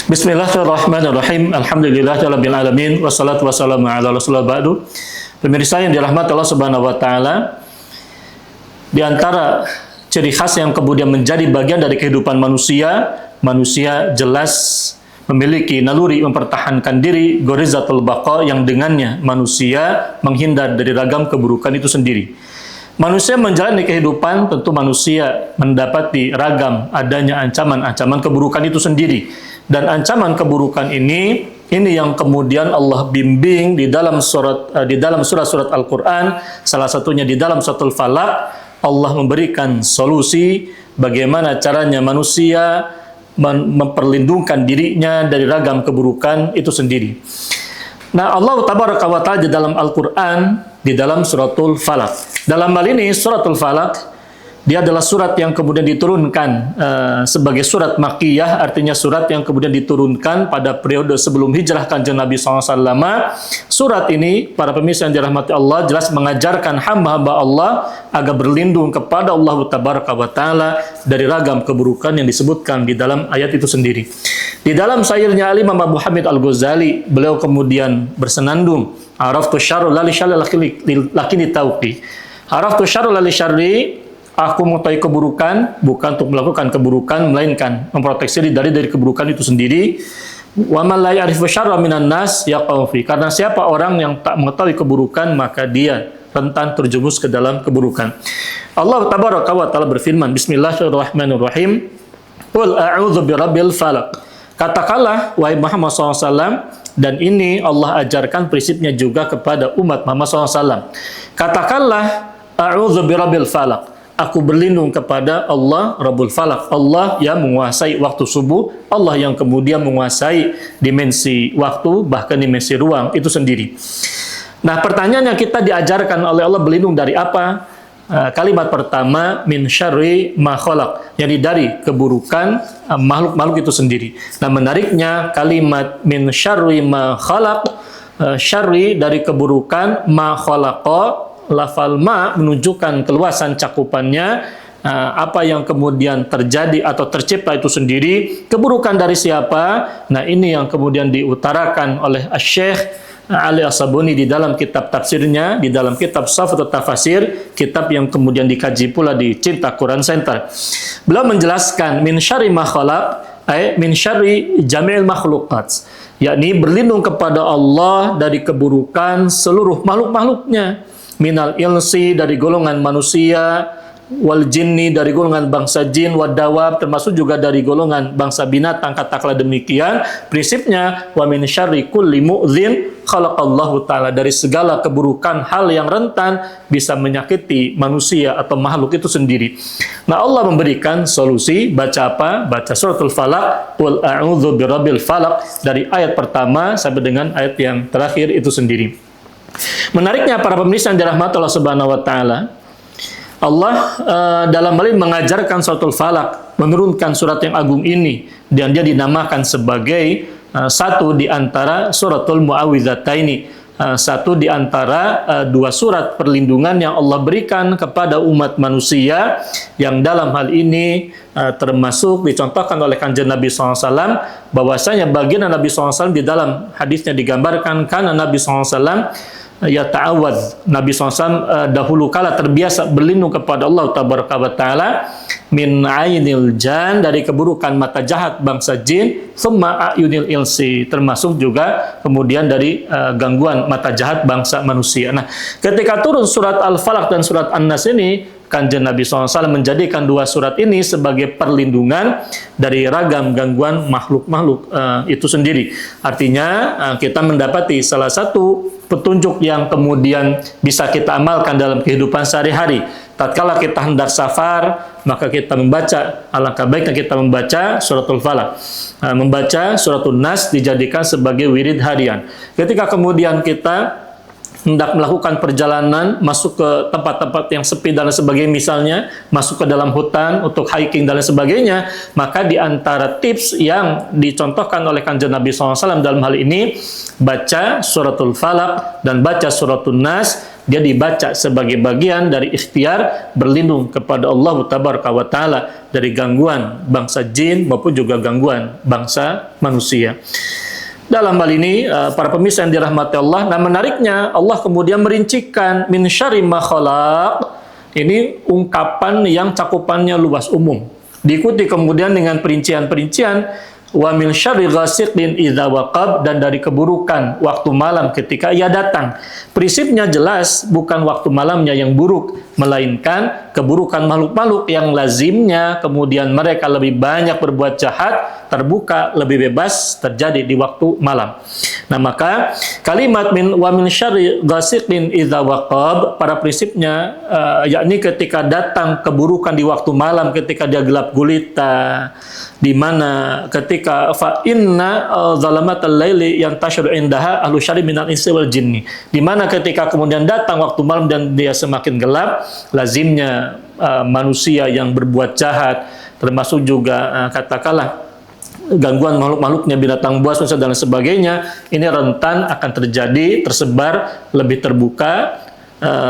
Bismillahirrahmanirrahim. Alhamdulillahirabbil alamin wassalatu wassalamu ala Rasulillah ba'du. Pemirsa yang dirahmati Allah Subhanahu wa taala, di antara ciri khas yang kemudian menjadi bagian dari kehidupan manusia, manusia jelas memiliki naluri mempertahankan diri, gharizatul baqa, yang dengannya manusia menghindar dari ragam keburukan itu sendiri. Manusia menjalani kehidupan, tentu manusia mendapati ragam adanya ancaman-ancaman keburukan itu sendiri. Dan ancaman keburukan ini yang kemudian Allah bimbing di dalam surat-surat Al-Qur'an, salah satunya di dalam suratul Falaq. Allah memberikan solusi bagaimana caranya manusia memperlindungkan dirinya dari ragam keburukan itu sendiri. Nah, Allah Tabaraka wa Ta'ala di dalam Al-Qur'an, di dalam suratul Falaq. Dalam hal ini suratul Falaq, dia adalah surat yang kemudian diturunkan sebagai surat Makkiyah, artinya surat yang kemudian diturunkan pada periode sebelum hijrah Kanjeng Nabi SAW. Surat ini, para pemirsa yang dirahmati Allah, jelas mengajarkan hamba-hamba Allah agar berlindung kepada Allah Tabaraka wa Ta'ala dari ragam keburukan yang disebutkan di dalam ayat itu sendiri. Di dalam syairnya Imam Abu Hamid Al-Ghazali, beliau kemudian bersenandung, Araftu syarru la li syarri lakini tauqi. Araftu syarru la li syarri, aku mengetahui keburukan bukan untuk melakukan keburukan, melainkan memproteksi diri dari keburukan itu sendiri. Wa man la ya'rifu syarra minan nas yaqau fi. Karena siapa orang yang tak mengetahui keburukan, maka dia rentan terjerumus ke dalam keburukan. Allah Tabaraka wa Ta'ala berfirman, Bismillahirrahmanirrahim. Qul a'udzu birabbil falaq. Katakanlah wahai Muhammad SAW, dan ini Allah ajarkan prinsipnya juga kepada umat Muhammad SAW. Katakanlah a'udzu birabbil falaq. Aku berlindung kepada Allah Rabbul Falaq, Allah yang menguasai waktu subuh, Allah yang kemudian menguasai dimensi waktu, bahkan dimensi ruang itu sendiri. Nah, pertanyaannya, kita diajarkan oleh Allah berlindung dari apa? Kalimat pertama, min syarri ma khalaq, yakni dari keburukan makhluk-makhluk itu sendiri. Nah, menariknya kalimat min syarri ma khalaq, syarri dari keburukan, ma khalaqa, lafal ma menunjukkan keluasan cakupannya, apa yang kemudian terjadi atau tercipta itu sendiri. Keburukan dari siapa? Nah, ini yang kemudian diutarakan oleh Syekh Ali As-Sabuni di dalam kitab tafsirnya, di dalam kitab Safatul Tafasir, kitab yang kemudian dikaji pula di Cinta Quran Center. Beliau menjelaskan min syarri ma khalaq, min syarri jami'il makhluqat, yakni berlindung kepada Allah dari keburukan seluruh makhluk-makhluknya. Minal ilsi, dari golongan manusia, wal jinni, dari golongan bangsa jin, wad dawab, termasuk juga dari golongan bangsa binatang, katakanlah demikian. Prinsipnya, wa min syarri kulli mu'dzin khalaqallahu ta'ala, dari segala keburukan hal yang rentan bisa menyakiti manusia atau makhluk itu sendiri. Nah, Allah memberikan solusi. Baca apa? Baca suratul Falaq, qul a'udzu birabbil falaq, dari ayat pertama sampai dengan ayat yang terakhir itu sendiri. Menariknya, para pemirsa yang dirahmati Allah Subhanahu wa Ta'ala, Allah dalam hal ini mengajarkan suratul Falaq, menurunkan surat yang agung ini, dan dia dinamakan sebagai satu di antara suratul Mu'awwidhataini, satu di antara dua surat perlindungan yang Allah berikan kepada umat manusia, yang dalam hal ini termasuk dicontohkan oleh Kanjeng Nabi SAW, bahwasanya baginda Nabi SAW di dalam hadisnya digambarkan, karena Nabi SAW ya ta'awad, Nabi SAW dahulu kala terbiasa berlindung kepada Allah Tabaraka wa Ta'ala min ainil jan, dari keburukan mata jahat bangsa jin, thumma ayunil ilsi, termasuk juga kemudian dari gangguan mata jahat bangsa manusia. Nah, ketika turun surat Al-Falaq dan surat An-Nas ini, Kanjeng Nabi SAW menjadikan dua surat ini sebagai perlindungan dari ragam gangguan makhluk-makhluk itu sendiri. Artinya kita mendapati salah satu petunjuk yang kemudian bisa kita amalkan dalam kehidupan sehari-hari. Tatkala kita hendak safar, maka kita membaca, alangkah baiknya kita membaca suratul Falaq. Membaca suratul Nas dijadikan sebagai wirid harian. Ketika kemudian kita hendak melakukan perjalanan, masuk ke tempat-tempat yang sepi dan lain sebagainya, misalnya masuk ke dalam hutan untuk hiking dan lain sebagainya, maka di antara tips yang dicontohkan oleh Kanjeng Nabi SAW dalam hal ini, baca suratul Falaq dan baca suratul Nas. Dia dibaca sebagai bagian dari ikhtiar berlindung kepada Allah Tabaraka wa Ta'ala dari gangguan bangsa jin maupun juga gangguan bangsa manusia. Dalam hal ini, para pemirsa yang dirahmati Allah, nah menariknya Allah kemudian merincikan min syarri ma khalaq. Ini ungkapan yang cakupannya luas umum. Diikuti kemudian dengan perincian-perincian wa min syarri ghasiqin idza waqab, dan dari keburukan waktu malam ketika ia datang. Prinsipnya jelas, bukan waktu malamnya yang buruk, melainkan keburukan makhluk-makhluk yang lazimnya kemudian mereka lebih banyak berbuat jahat, terbuka, lebih bebas terjadi di waktu malam. Nah, maka kalimat wa min syarri ghasiqin idza waqab pada prinsipnya yakni ketika datang keburukan di waktu malam, ketika dia gelap gulita, di mana ketika fa inna zalamatal laili yantashiru indaha ahlu syarri minal insi wal jinni, di mana ketika kemudian datang waktu malam dan dia semakin gelap, lazimnya manusia yang berbuat jahat, termasuk juga katakanlah gangguan makhluk-makhluknya, binatang buas dan lain sebagainya, ini rentan akan terjadi, tersebar, lebih terbuka,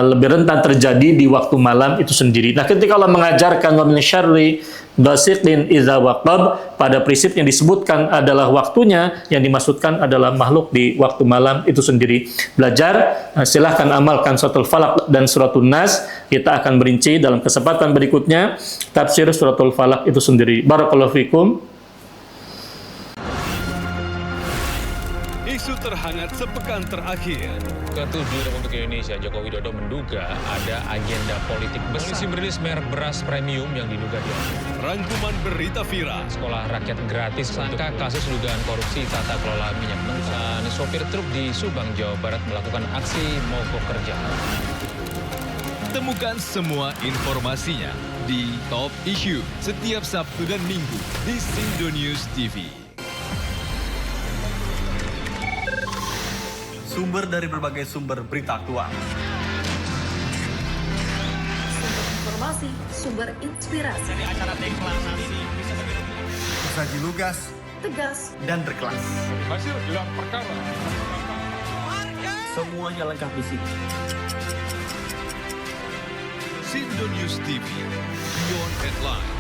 lebih rentan terjadi di waktu malam itu sendiri. Nah, ketika Allah mengajarkan wa min syarri ghasiqin idza waqab, pada prinsip yang disebutkan adalah waktunya, yang dimaksudkan adalah makhluk di waktu malam itu sendiri. Belajar, silahkan amalkan suratul Falaq dan suratul Nas. Kita akan merinci dalam kesempatan berikutnya tafsir suratul Falaq itu sendiri. Barakallahu fikum. Isu terhangat sepekan terakhir. Ke-7 Republik Indonesia, Joko Widodo menduga ada agenda politik besar. Polisi merilis merek beras premium yang diduga diambil. Rangkuman berita viral. Sekolah rakyat gratis sangka kasus dugaan korupsi tata kelola minyak mentah. Sopir truk di Subang, Jawa Barat melakukan aksi mogok kerja. Temukan semua informasinya di Top Issue setiap Sabtu dan Minggu di Sindo News TV. Sumber dari berbagai sumber berita aktual. Sumber informasi, sumber inspirasi. Dari acara deklarasi tersaji lugas, tegas, dan berkelas. Hasil gelar perkara. Semuanya lengkap di sini. Sindo News TV, Beyond Headlines.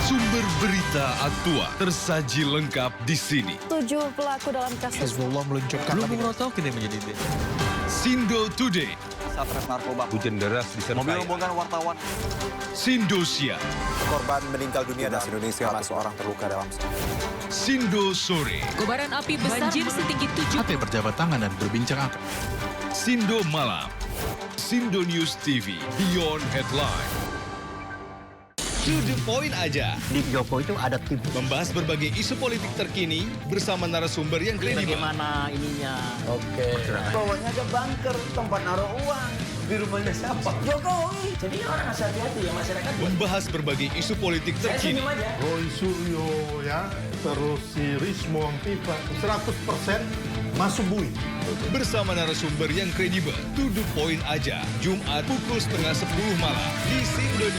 Sumber berita aktual tersaji lengkap di sini. 7 pelaku dalam kasus Hezbollah meluncurkan Sindo Today. Satres narkoba. Hujan deras disertai Mobil rombongan wartawan. Sindosia. Korban meninggal dunia dan Indonesia, seorang terluka dalam. Sindo Sore. Kobaran api besar banjir setinggi 7. Hati berjabat tangan dan berbincang akan. Sindo Malam. Sindo News TV, Beyond Headline. To the point aja. Di Joko itu ada tim. Membahas berbagai isu politik terkini bersama narasumber yang kredibel. Bagaimana ininya? Oke. Bawahnya ada bunker, tempat naruh uang. Di rumahnya siapa? Jokowi. Jadi orang harus hati-hati ya masyarakat. Membahas berbagai isu politik terkini. Roy Suryo ya, terus si Rismo Pipa 100% masuk bui. Bersama narasumber yang kredibel. To the point aja. Jumat pukul 9:30 malam di Sindo